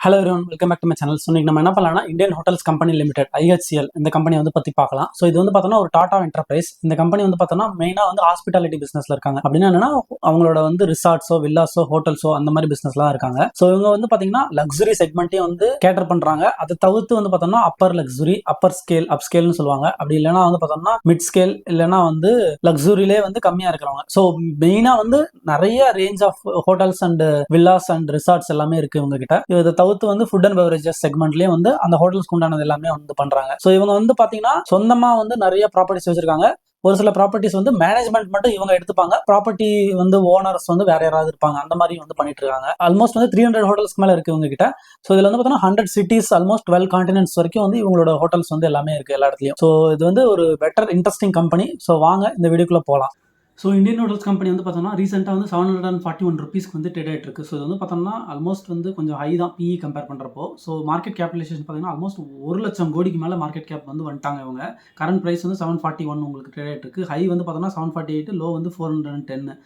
Hello everyone, welcome back to my channel. So இன்னைக்கு நம்ம என்ன பண்ணலாம்னா Indian hotels company limited IHCL இந்த கம்பெனி வந்து பற்றி பார்க்கலாம். ஸோ இது வந்து பார்த்தோன்னா ஒரு டாடா என்டர்பிரைஸ். இந்த கம்பெனி வந்து பார்த்தோன்னா மெயினாக வந்து ஹாஸ்பிட்டாலிட்டி பிஸ்னஸில் இருக்காங்க. அப்படின்னா என்னன்னா அவங்களோட வந்து ரிசார்ட்ஸோ வில்லாஸோ ஹோட்டல்ஸோ அந்த மாதிரி பிஸ்னஸ்லாம் இருக்காங்க. ஸோ இவங்க வந்து பார்த்தீங்கன்னா லக்ஸுரி செக்மெண்ட்டையும் வந்து கேட்டர் பண்ணுறாங்க. அதை தவிர்த்து வந்து பார்த்தோம்னா அப்பர் லக்ஸுரி, அப்பர் ஸ்கேல், அப் ஸ்கேல்னு சொல்லுவாங்க. அப்படி இல்லைன்னா வந்து பார்த்தோம்னா மிட் ஸ்கேல், இல்லைன்னா வந்து லக்ஸுரியிலே வந்து கம்மியாக இருக்கிறவங்க. ஸோ மெயினாக வந்து நிறைய range of hotels and villas and resorts எல்லாமே இருக்கு இவங்க கிட்ட. இதை தவிர்த்து வந்து ஃபுட் அண்ட் பெவரேஜஸ் செக்மெண்ட்லயே வந்து அந்த ஹோட்டல்ஸ்க்கு உண்டானது எல்லாமே வந்து பண்றாங்க. ஸோ இவங்க வந்து பாத்தீங்கன்னா சொந்தமா வந்து நிறைய ப்ராப்பர்ட்டிஸ் வச்சிருக்காங்க. ஒரு சில ப்ராப்பர்ட்டிஸ் வந்து மேனேஜ்மெண்ட் மட்டும் இவங்க எடுத்துப்பாங்க. ப்ராப்பர்ட்டி வந்து ஓனர்ஸ் வந்து வேற யாராவது இருப்பாங்க. அந்த மாதிரி வந்து பண்ணிட்டு இருக்காங்க. ஆல்மோஸ்ட் வந்து 300 ஹோட்டல்ஸ்க்கு மேல இருக்கு இவங்க கிட்ட. ஸோ இதுல வந்து பார்த்தீங்கன்னா 100 சிட்டிஸ், ஆல்மோஸ்ட் 12 கான்டினென்ட்ஸ் வரைக்கும் வந்து இவங்களோட ஹோட்டல்ஸ் வந்து எல்லாமே இருக்கு எல்லா இடத்துலயும். ஸோ இது வந்து ஒரு பெட்டர் இன்ட்ரெஸ்டிங் கம்பெனி. ஸோ வாங்க இந்த வீடியோக்குள்ள போகலாம். ஸோ இந்தியன் ஹோட்டல்ஸ் கம்பெனி வந்து பார்த்தோம்னா ரீசெண்டாக வந்து 741 ருபீஸ்க்கு வந்து ட்ரேட் ஆகிட்டு இருக்கு. ஸோ இது வந்து பார்த்தோம்னா ஆல்மோஸ்ட் வந்து கொஞ்சம் ஹை தான் PE கம்பேர் பண்ணுறப்போ. ஸோ மார்க்கெட் கேபிடலைசேஷன் பார்த்தீங்கன்னா ஆல்மோஸ்ட் 1,00,000 கோடிக்கு மேலே மார்க்கெட் கேப் வந்து வந்துட்டாங்க இவங்க. கரண்ட் ப்ரைஸ் வந்து 741 உங்களுக்கு ட்ரேட் ஆகிட்டு இருக்கு. ஹை வந்து பார்த்தோம்னா 748, லோ வந்து 410.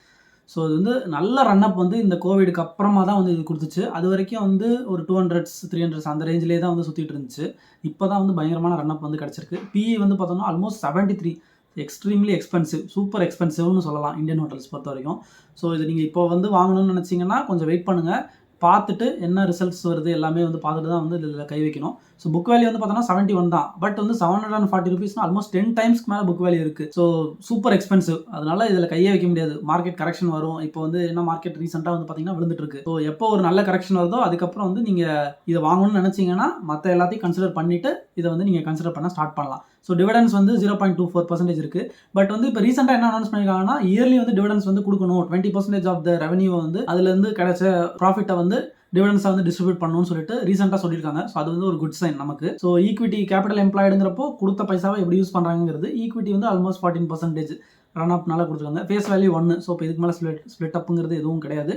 ஸோ இது வந்து நல்ல ரன்அப் வந்து இந்த கோவிடுக்கு அப்புறமா தான் வந்து இது கொடுத்துச்சு. அது வரைக்கும் வந்து ஒரு 200s 300s அந்த ரேஞ்சிலே தான் வந்து சுற்றிட்டு இருந்துச்சு. இப்போ தான் வந்து பயங்கரமான ரன்அப் வந்து கிடச்சிருக்கு. PE வந்து பார்த்தோம்னா ஆல்மோஸ்ட் 73, எக்ஸ்ட்ரீம்லி எக்ஸ்பென்சிவ், சூப்பர் எக்ஸ்பென்சிவ்னு சொல்லலாம் இந்தியன் ஹோட்டல்ஸ் பொறுத்த வரைக்கும். ஸோ இது நீங்கள் இப்போ வந்து வாங்கணும்னு நினச்சிங்கன்னா கொஞ்சம் வெயிட் பண்ணுங்கள். பார்த்துட்டு என்ன ரிசல்ட்ஸ் வருது எல்லாமே வந்து பார்த்துட்டு தான் வந்து இதில் கை வைக்கணும். ஸோ புக் வேல்யூ வந்து பார்த்தோன்னா 71 தான். பட் வந்து 740 ருபீஸ்னா ஆல்மோஸ்ட் 10 டைம்ஸ்க்கு மேலே புக் வேல்யூ இருக்குது. So super expensive. அதனால இதில் கையே வைக்க முடியாது. மார்க்கெட் கரெக்ஷன் வரும். இப்போ வந்து என்ன மார்க்கெட் ரீசெண்டாக வந்து பார்த்தீங்கன்னா விழுந்துட்டு இருக்கு. ஸோ எப்போ ஒரு நல்ல கரெக்ஷன் வருதோ அதுக்கப்புறம் வந்து நீங்கள் இதை வாங்கணும்னு நினச்சிங்கன்னா மற்ற எல்லாத்தையும் கன்சிடர் பண்ணிவிட்டு இதை வந்து நீங்கள் கன்சிடர் பண்ண ஸ்டார்ட் பண்ணலாம். ஸோ டிவிடன்ஸ் வந்து 0.24% இருக்குது. பட் வந்து இப்போ ரீசெண்டாக என்ன அனௌன்ஸ் பண்ணியிருக்காங்கன்னா இயர்லி வந்து டிவிடன்ஸ் வந்து கொடுக்கணும். 20% ஆஃப் த ரெவன்யூ வந்து அதுலேருந்து கிடைச்ச ப்ராஃபிட்டை வந்து டிவிடன்ஸை வந்து டிஸ்ட்ரிபியூட் பண்ணணும்னு சொல்லிட்டு ரீசெண்டாக சொல்லியிருக்காங்க. ஸோ அது வந்து ஒரு குட் சைன் நமக்கு. ஸோ ஈக்விட்டி கேபிட்டல் எம்ப்ளாய்டுங்கிறப்போ கொடுத்த பைசாவை எப்படி யூஸ் பண்ணுறாங்கிறது. ஈக்விட்டி வந்து ஆல்மோஸ்ட் 14% ரன் அப்னால கொடுத்துருக்காங்க. Face value 1. ஸோ இப்போ இதுக்கு மேலே ஸ்பிளிட் அப்புங்கிறது எதுவும் கிடையாது.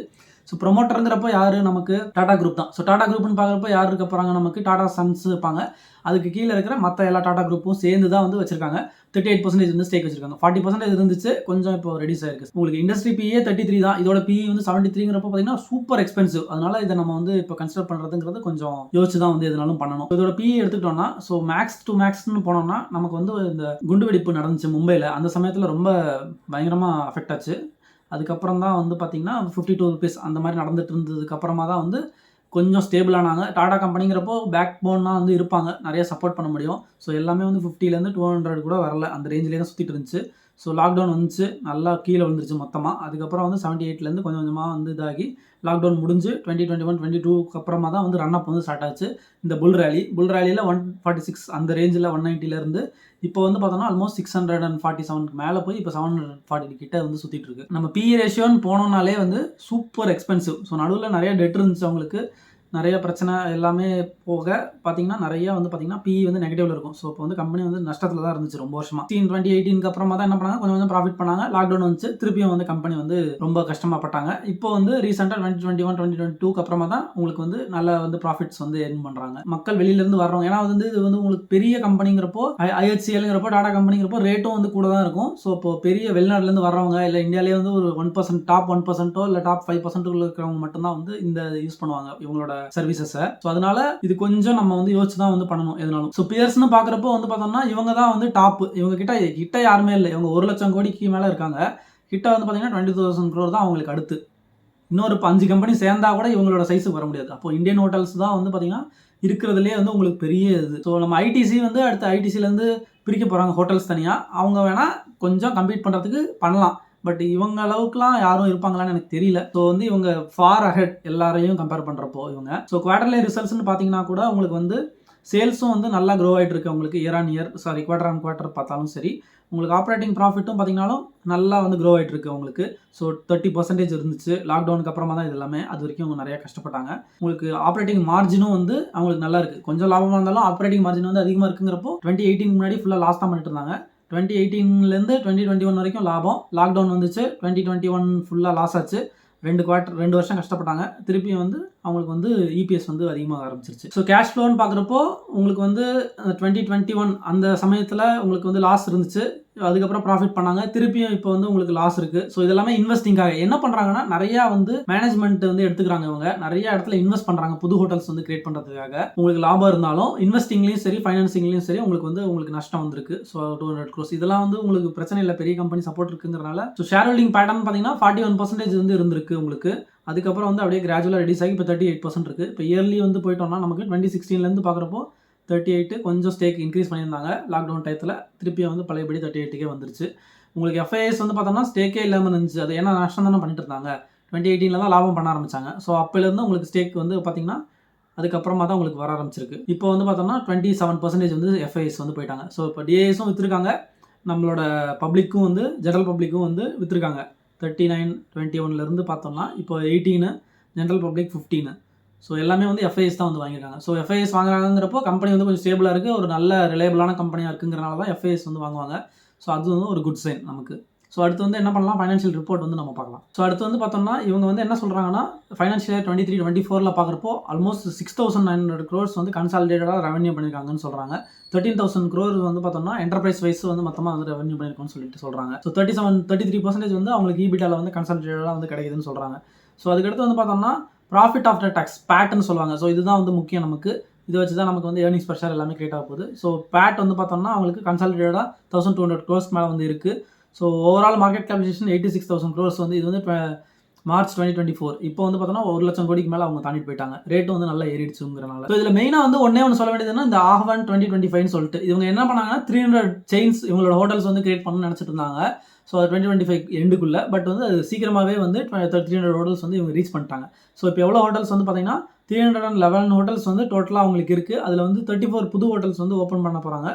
ஸோ ப்ரொமோட்டருங்கிறப்போ யார் நமக்கு டாடா குரூப் தான். ஸோ டாடா குரூப்னு பார்க்குறப்போ யார் இருக்க போகிறாங்க நமக்கு டாடா சன்ஸ் இருப்பாங்க. அதுக்கு கீழே இருக்கிற மற்ற எல்லா டாடா குரூப்பும் சேர்ந்து தான் வந்து வச்சிருக்காங்க. 38% வந்து ஸ்டேக் வச்சிருக்காங்க. 40% இருந்துச்சு, கொஞ்சம் இப்போ ரெடியூஸ் ஆயிருக்கு. உங்களுக்கு இண்டஸ்ட்ரி PE 33 தான். இதோட PE வந்து 73ங்கிறப்போ பார்த்தீங்கன்னா சூப்பர் எக்ஸ்பென்சிவ். அதனால இதை நம்ம வந்து இப்போ கன்சிடர் பண்ணுறதுங்கிறது கொஞ்சம் யோசிச்சு தான் வந்து எதுனாலும் பண்ணணும். இதோட PE எடுத்துக்கிட்டோம்னா ஸோ மேக்ஸ் டு மேக்ஸ்னு போனோம்னா நமக்கு வந்து இந்த குண்டு வெடிப்பு நடந்துச்சு மும்பையில். அந்த சமயத்தில் ரொம்ப பயங்கரமாக அஃபெக்ட் ஆச்சு. அதுக்கப்புறம் தான் வந்து பார்த்தீங்கன்னா 52 ருபீஸ் அந்த மாதிரி நடந்துட்டு இருந்ததுக்கு அப்புறமா தான் வந்து கொஞ்சம் ஸ்டேபிளானாங்க. டாடா கம்பெனிங்கிறப்போ பேக் போனாக வந்து இருப்பாங்க, நிறைய சப்போர்ட் பண்ண முடியும். ஸோ எல்லாமே வந்து 50லேருந்து 200 கூட வரல, அந்த ரேஞ்சிலே தான் சுற்றிட்டு இருந்துச்சு. ஸோ லாக்டவுன் வந்துச்சு, நல்லா கீழே விழுந்துருச்சு மொத்தமாக. அதுக்கப்புறம் வந்து 78லேருந்து கொஞ்சம் கொஞ்சமாக வந்து இதாகி லாக்டவுன் முடிஞ்சு 2021 22க்கு அப்புறமா தான் வந்து ரன் அப் வந்து ஸ்டார்ட் ஆச்சு. இந்த புல் ரேலியில் 146 அந்த ரேஞ்சில் 190லேருந்து இப்போ வந்து பார்த்தோம்னா ஆல்மோஸ்ட் 647 மேலே போய் இப்போ 740 கிட்ட வந்து சுற்றிட்டு இருக்கு. நம்ம PE ரேஷியோன்னு போனோம்னாலே வந்து சூப்பர் எக்ஸ்பென்சிவ். ஸோ நடுவில் நிறைய டெட் இருந்துச்சு அவங்களுக்கு, நிறைய பிரச்சனை எல்லாமே போக பார்த்தீங்கன்னா நிறைய வந்து பார்த்தீங்கன்னா PE வந்து நெகட்டிவ்ல இருக்கும். ஸோ இப்போ வந்து கம்பெனி வந்து நஷ்டத்தில் தான் இருந்துச்சு ரொம்ப வருஷமா. 2018க்கு அப்புறமா தான் என்ன பண்ணாங்க, கொஞ்சம் கொஞ்சம் ப்ராஃபிட் பண்ணாங்க. லாக்டவுன் வந்துச்சு, திருப்பியும் வந்து கம்பெனி வந்து ரொம்ப கஷ்டமாப்பட்டாங்க. இப்போ வந்து ரீசெண்டாக 2021 2022க்கு அப்புறமா தான் உங்களுக்கு வந்து நல்ல வந்து ப்ராஃபிட்ஸ் வந்து ஏர்ன் பண்ணுறாங்க. மக்கள் வெளியிலேருந்து வர்றவங்க, ஏன்னா வந்து இது வந்து உங்களுக்கு பெரிய கம்பெனிங்கிறப்போ IHCLங்கிறப்போ டாடா கம்பெனிங்கிறப்போ ரேட்டும் வந்து கூட தான் இருக்கும். ஸோ இப்போ பெரிய வெளிநாட்டிலேருந்து வர்றவங்க இல்லை இந்தியாவிலே வந்து ஒரு 1% டாப் 1% இல்லை டாப் 5% இருக்கிறவங்க மட்டும்தான் வந்து இந்த யூஸ் பண்ணுவாங்க இவங்களோட சர்வீசஸை. ஸோ அதனால இது கொஞ்சம் நம்ம வந்து யோசிச்சு தான் வந்து பண்ணணும் எதுனாலும். ஸோ பியர்ஸ்னு பார்க்குறப்போ வந்து பார்த்தோம்னா இவங்க தான் வந்து டாப். இவங்க கிட்ட யாருமே இல்லை. இவங்க 1,00,000 கோடிக்கு மேலே இருக்காங்க. கிட்ட வந்து பார்த்தீங்கன்னா 20,000 crore தான் அவங்களுக்கு அடுத்து. இன்னொரு 5 கம்பெனி சேர்ந்தா கூட இவங்களோட சைஸுக்கு வர முடியாது. அப்போ இந்தியன் ஹோட்டல்ஸ் தான் வந்து பார்த்தீங்கன்னா இருக்கிறதுலே வந்து உங்களுக்கு பெரிய இது. ஸோ நம்ம ITC வந்து அடுத்து ITCலேருந்து பிரிக்க போகிறாங்க ஹோட்டல்ஸ் தனியாக. அவங்க வேணால் கொஞ்சம் கம்பீட் பண்ணுறதுக்கு பண்ணலாம். பட் இவங்க அளவுக்குலாம் யாரும் இருப்பாங்களான்னு எனக்கு தெரியல. ஸோ வந்து இவங்க ஃபார் அஹெட் எல்லாரையும் கம்பேர் பண்ணுறப்போ இவங்க. ஸோ குவார்டர்லி ரிசல்ட்ஸ்னு பார்த்தீங்கன்னா கூட உங்களுக்கு வந்து சேல்ஸும் வந்து நல்லா க்ரோ ஆகிட்டு இருக்கு. உங்களுக்கு year on year quarter on quarter பார்த்தாலும் சரி. உங்களுக்கு ஆப்ரேட்டிங் ப்ராஃபிட்டும் பார்த்தீங்கன்னாலும் நல்லா வந்து க்ரோ ஆகிட்டு இருக்கு உங்களுக்கு. ஸோ 30% இருந்துச்சு. லாக்டவுனுக்கு அப்புறமா தான் இது எல்லாமே. அது வரைக்கும் அவங்க நிறைய கஷ்டப்பட்டாங்க. உங்களுக்கு ஆப்ரேட்டிங் மார்ஜினும் வந்து அவங்களுக்கு நல்லா இருக்குது. கொஞ்சம் லாபமாக இருந்தாலும் ஆப்ரேட்டிங் மார்ஜின் வந்து அதிகமாக இருக்குங்கிறப்போ 2018 முன்னாடி ஃபுல்லாக லாஸ் தான் பண்ணிட்டு இருந்தாங்க. 2018லேருந்து 2021 வரைக்கும் லாபம். லாக்டவுன் வந்துச்சு, 2021 ஃபுல்லாக லாஸ் ஆச்சு. 2 வருஷம் கஷ்டப்பட்டாங்க. திருப்பியும் வந்து அவங்களுக்கு வந்து இபிஎஸ் வந்து அதிகமாக ஆரம்பிச்சிருச்சு. ஸோ கேஷ் ஃப்ளோன்னு பார்க்குறப்போ உங்களுக்கு வந்து 2021 அந்த சமயத்தில் உங்களுக்கு வந்து லாஸ் இருந்துச்சு. அதுக்கப்புறம் ப்ராஃபிட் பண்ணாங்க. திருப்பியும் இப்போ வந்து உங்களுக்கு லாஸ் இருக்குது. ஸோ இதெல்லாமே இன்வெஸ்டிங்காக என்ன பண்ணுறாங்கன்னா, நிறையா வந்து மேனேஜ்மெண்ட் வந்து எடுத்துக்கிறாங்க. இவங்க நிறைய இடத்துல இன்வெஸ்ட் பண்ணுறாங்க புது ஹோட்டல்ஸ் வந்து கிரியேட் பண்ணுறதுக்காக. உங்களுக்கு லாபம் இருந்தாலும் இன்வெஸ்டிங்லேயும் சரி ஃபைனான்சிங்லேயும் சரி உங்களுக்கு நஷ்டம் வந்திருக்கு. ஸோ 200 crores இதெல்லாம் வந்து உங்களுக்கு பிரச்சனை இல்லை, பெரிய கம்பெனி சப்போர்ட் இருக்குங்கிறனால. ஸோ ஷேர் ஹோல்டிங் பேட்டர்ன் பார்த்தீங்கன்னா 41% வந்து இருந்திருக்கு உங்களுக்கு. அதுக்கப்புறம் வந்து அப்படியே கிராஜுவலாக ரெடியூஸ் ஆகி இப்போ 38% இருக்குது. இப்போ இயர்லி வந்து போயிட்டோம்னா நமக்கு 2016 பார்க்குறப்போ 38 கொஞ்சம் ஸ்டேக் இன்க்ரீஸ் பண்ணியிருந்தாங்க லாக்டவுன் டயத்தில். திருப்பியும் வந்து பழையபடி 38க்கே வந்துருச்சு. உங்களுக்கு எஃப்ஐஎஸ் வந்து பார்த்தோம்னா ஸ்டேக்கே இல்லாமல் இருந்துச்சு. அது ஏன்னா நஷ்டம் தானே பண்ணிட்டு இருந்தாங்க. 2018 தான் லாபம் பண்ண ஆரம்பித்தாங்க. ஸோ அப்போலேருந்து உங்களுக்கு ஸ்டேக் வந்து பார்த்தீங்கன்னா அதுக்கப்புறமா தான் உங்களுக்கு வர ஆரம்பிச்சிருக்கு. இப்போ வந்து பார்த்தோம்னா 27% வந்து எஃப்ஐஎஸ் வந்து போயிட்டாங்க. ஸோ இப்போ டிஏஎஸும் விற்றுருக்காங்க, நம்மளோட பப்ளிக்கும் வந்து ஜெனரல் பப்ளிக்கும் வந்து விற்றுருக்காங்க. 39-21 பார்த்தோம்னா இப்போ 18, ஜென்ரல் பப்ளிக் 15. ஸோ எல்லாமே வந்து எஃப்ஐஎஸ் தான் வந்து வாங்கியிருக்காங்க. ஸோ எஃப்ஐஎஸ் வாங்குறாங்கிறப்போ கம்பெனி வந்து கொஞ்சம் ஸ்டேபிளாக இருக்குது, ஒரு நல்ல ரிலையபிளான கம்பெனியாக இருக்குங்கிறனால தான் எஃப்ஐஎஸ் வந்து வாங்குவாங்க. ஸோ அது வந்து ஒரு குட் சைன் நமக்கு. ஸோ அடுத்து வந்து என்ன பண்ணலாம், ஃபைனான்ஷியல் ரிப்போர்ட் வந்து நம்ம பார்க்கலாம். ஸோ அடுத்து வந்து பார்த்தோம்னா இவங்க வந்து என்ன சொல்கிறாங்கன்னா, ஃபைனான்ஷியல் இயர் 23-24 பார்க்குறப்போ ஆல்மோஸ்ட் 6,900 crores வந்து கன்சாலிடேட்டடாக ரெவன்யூ பண்ணியிருக்காங்கன்னு சொல்கிறாங்க. 13,000 crores வந்து பார்த்தோம்னா என்டர்பிரைஸ் வைஸ் வந்து மொத்தமாக வந்து ரெவன்யூ பண்ணியிருக்கோம்னு சொல்லிட்டு சொல்கிறாங்க. ஸோ 33% வந்து அவங்களுக்கு ஈபிட்டாவில் வந்து கன்சாலிடேட்டடாக வந்து கிடைக்குதுன்னு சொல்கிறாங்க. ஸோ அதுக்கடுத்து வந்து பார்த்தோம்னா ப்ராஃபிட் ஆஃப்டர் டேக்ஸ் பேட்னு சொல்லுவாங்க. ஸோ இதுதான் வந்து முக்கியம் நமக்கு. இதை வச்சு தான் நமக்கு வந்து ஏர்னிங்ஸ் பர் ஷேர் எல்லாமே கிரியேட் ஆக போகுது. ஸோ பேட் வந்து பார்த்தோம்னா அவங்களுக்கு கன்சாலிடேட்டடாக 1,200 crores மேலே வந்து இருக்குது. So overall market capitation 86,000 crores வந்து இது வந்து இப்போ மார்ச் 2024. இப்போ வந்து பார்த்தோன்னா 1 லட்சம் கோடிக்கு மேலே அவங்க தாண்டிட்டு போயிட்டாங்க. ரேட்டும் வந்து நல்லா ஏறிடுச்சுங்கிறனால. ஸோ இதில் மெயினாக வந்து ஒன்று சொல்ல வேண்டியதுன்னா இந்த ஆஹ்வான் 2025 சொல்லிட்டு இவங்க என்ன பண்ணாங்கன்னா 300 செயின்ஸ் இவங்களோட ஹோட்டல்ஸ் வந்து கிரியேட் பண்ணணும்னு நினச்சிட்டு இருந்தாங்க. ஸோ 2025 எண்டுக்குள்ளே. பட் வந்து அது சீக்கிரமாகவே வந்து 300 ஹோட்டல்ஸ் வந்து இவங்க ரீச் பண்ணிட்டாங்க. ஸோ இப்போ எவ்வளோ ஹோட்டல்ஸ் வந்து பார்த்தீங்கன்னா 311 ஹோட்டல்ஸ் வந்து டோட்டலாக அவங்களுக்கு இருக்குது. அதில் வந்து 34 புது ஹோட்டல்ஸ் வந்து ஓப்பன் பண்ண போகிறாங்க.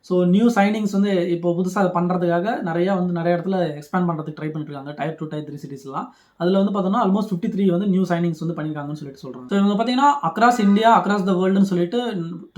ஸோ நியூ சைனிங்ஸ் வந்து இப்போ புதுசாக பண்ணுறதுக்காக நிறைய இடத்துல எக்ஸ்பேண்ட் பண்ணுறதுக்கு ட்ரை பண்ணிட்டு இருக்காங்க. Tier 2, Tier 3 சிட்டிஸ்லாம். அதில் வந்து பார்த்தோம்னா ஆல்மோஸ்ட் 53 வந்து நியூ சைனிங்ஸ் வந்து பண்ணியிருக்காங்கன்னு சொல்லிட்டு சொல்கிறாங்க. ஸோ இவங்க பார்த்தீங்கன்னா அக்ராஸ் இந்தியா, அக்ராஸ் த வேர்ல்டுன்னு சொல்லிட்டு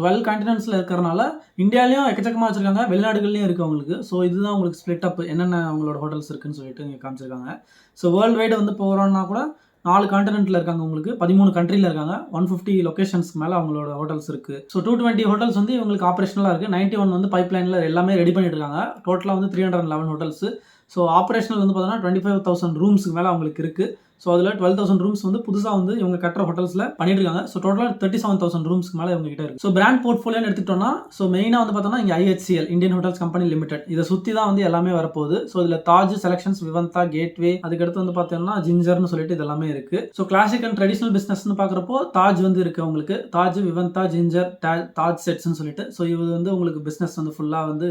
12 கான்டினென்ட்ஸில் இருக்கிறனால இந்தியாலையும் எக்கச்சக்கமாக வச்சிருக்காங்க, வெளிநாடுகள்லையும் இருக்குது அவங்களுக்கு. ஸோ இதுதான் உங்களுக்கு ஸ்ப்ளிட் அப் என்னென்ன அவங்களோட ஹோட்டல்ஸ் இருக்குன்னு சொல்லிட்டு இங்கே காமிச்சிருக்காங்க. ஸோ வேர்ல்டு வைடு வந்து போகிறோன்னா கூட 4 கான்டினென்ட்டில் இருக்காங்க உங்களுக்கு, 13 கண்ட்ரியில் இருக்காங்க, 150 லொக்கேஷன்ஸ்க்கு மேலே அவங்களோட ஹோட்டல்ஸ் இருக்குது. ஸோ 220 ஹோட்டல்ஸ் வந்து இவங்களுக்கு ஆப்ரேஷனலாக இருக்குது. 91 வந்து பைப்லைனில் எல்லாமே ரெடி பண்ணிட்டு இருக்காங்க. டோட்டலாக வந்து 311 ஹோட்டல்ஸ். ஸோ ஆப்ரேஷனல் வந்து பார்த்தோன்னா 25,000 ரூம்ஸுக்கு மேலே அவங்களுக்கு இருக்குது. ஸோ அதில் 12,000 ரூம்ஸ் வந்து புதுசாக வந்து இவங்க கட்டுற ஹோட்டல்ஸில் பண்ணிட்டு இருக்காங்க. ஸோ டோட்டலாக 37,000 ரூம்ஸ்க்கு மேலே இவங்க கிட்ட இருக்குது. ஸோ பிராண்ட் போர்ட்ஃபோலியோன்னு எடுத்துக்கிட்டோம்னா ஸோ மெயினாக வந்து பார்த்தோன்னா இங்கே IHCL Indian hotels company limited இதை சுற்றி தான் வந்து எல்லாமே வரப்போகுது. ஸோ இதில் தாஜ் செலக்ஷன்ஸ், விவந்தா, கேட்வே, அதுக்கடுத்து வந்து பார்த்தோம்னா ஜிஞ்சர்னு சொல்லிட்டு இது எல்லாமே இருக்குது. ஸோ கிளாசிக் அண்ட் ட்ரெடிஷனல் பிஸ்னஸ்னு பார்க்குறப்போ தாஜ் வந்து இருக்குது உங்களுக்கு. தாஜ், விவந்தா, ஜிஞ்சர், தாஜ் செட்ஸ்ன்னு சொல்லிட்டு. ஸோ இது வந்து உங்களுக்கு பிஸ்னஸ் வந்து ஃபுல்லாக வந்து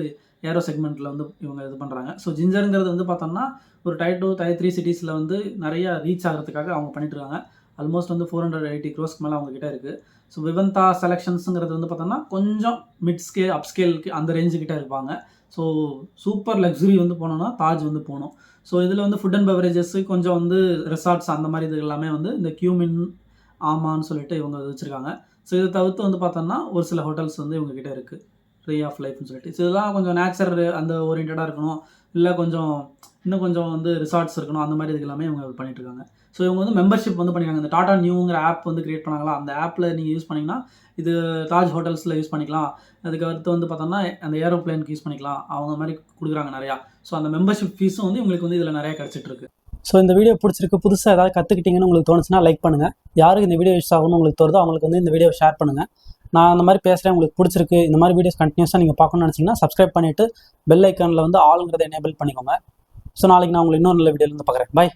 ஏரோ செக்மெண்ட்டில் வந்து இவங்க இது பண்ணுறாங்க. ஸோ ஜிஞ்சருங்கிறது வந்து பார்த்தோம்னா ஒரு Tier 2, Tier 3 சிட்டிஸில் வந்து நிறைய ரீச் ஆகிறதுக்காக அவங்க பண்ணிட்டு இருக்காங்க. ஆல்மோஸ்ட் வந்து 480 crores மேலே அவங்க கிட்ட இருக்குது. ஸோ விவந்தா செலக்ஷன்ஸுங்கிறது வந்து பார்த்தோம்னா கொஞ்சம் மிட் ஸ்கேல், அப் ஸ்கேலுக்கு அந்த ரேஞ்சுக்கிட்ட இருப்பாங்க. ஸோ சூப்பர் லக்ஸுரி வந்து போனோம்னா தாஜ் வந்து போகணும். ஸோ இதில் வந்து ஃபுட் அண்ட் பெவரேஜஸ், கொஞ்சம் வந்து ரெசார்ட்ஸ் அந்த மாதிரி இது எல்லாமே வந்து இந்த கியூமின், ஆமான்னு சொல்லிட்டு இவங்க வச்சுருக்காங்க. ஸோ இதை தவிர்த்து வந்து பார்த்தோம்னா ஒரு சில ஹோட்டல்ஸ் வந்து இவங்க கிட்ட இருக்குது, ட்ரீ ஆஃப் லைஃப்னு சொல்லிட்டு. ஸோ இதெல்லாம் கொஞ்சம் நேச்சர் அந்த ஓரியன்டாக இருக்கணும், இல்லை இன்னும் கொஞ்சம் வந்து ரிசார்ட்ஸ் இருக்கணும், அந்த மாதிரி இதுக்கு எல்லாமே இவங்க பண்ணிட்டு இருக்காங்க. ஸோ இவங்க வந்து மெம்பர்ஷிப் வந்து பண்ணியிருக்காங்க. இந்த டாடா நியூங்கிற ஆப் வந்து கிரியேட் பண்ணாங்களா, அந்த ஆப்பில் நீங்கள் யூஸ் பண்ணிங்கன்னா இது தாஜ் ஹோட்டல்ஸில் யூஸ் பண்ணிக்கலாம். அதுக்கு அடுத்து வந்து பார்த்தோம்னா அந்த ஏரோப்ளேனுக்கு யூஸ் பண்ணிக்கலாம், அவங்க மாதிரி கொடுக்குறாங்க நிறையா. ஸோ அந்த மெம்பர்ஷிப் ஃபீஸும் வந்து உங்களுக்கு வந்து இதில் நிறையா கிடச்சிட்டு இருக்கு. ஸோ இந்த வீடியோ பிடிச்சிருக்கு, புதுசாக ஏதாவது கற்றுக்கிட்டீங்கன்னு உங்களுக்கு தோணுச்சுன்னா லைக் பண்ணுங்கள். யாருக்கு இந்த வீடியோ யூஸ் ஆகணும்னு உங்களுக்கு தோணுதோ அவங்களுக்கு வந்து இந்த வீடியோ ஷேர் பண்ணுங்கள். நான் அந்த மாதிரி பேசுகிறேன், உங்களுக்கு பிடிச்சிருக்கு, இந்த மாதிரி வீடியோஸ் கண்டினியூஸாக நீங்கள் பார்க்கணும்னு நினச்சிங்கன்னா சப்ஸ்கிரைப் பண்ணிவிட்டு பெல் ஐக்கானில் வந்து ஆளுங்கிறத எனேபிள் பண்ணிக்கோங்க. ஸோ நாளைக்கு நான் உங்களுக்கு இன்னொரு நல்ல வீடியோவில் வந்து பார்க்குறேன். பை.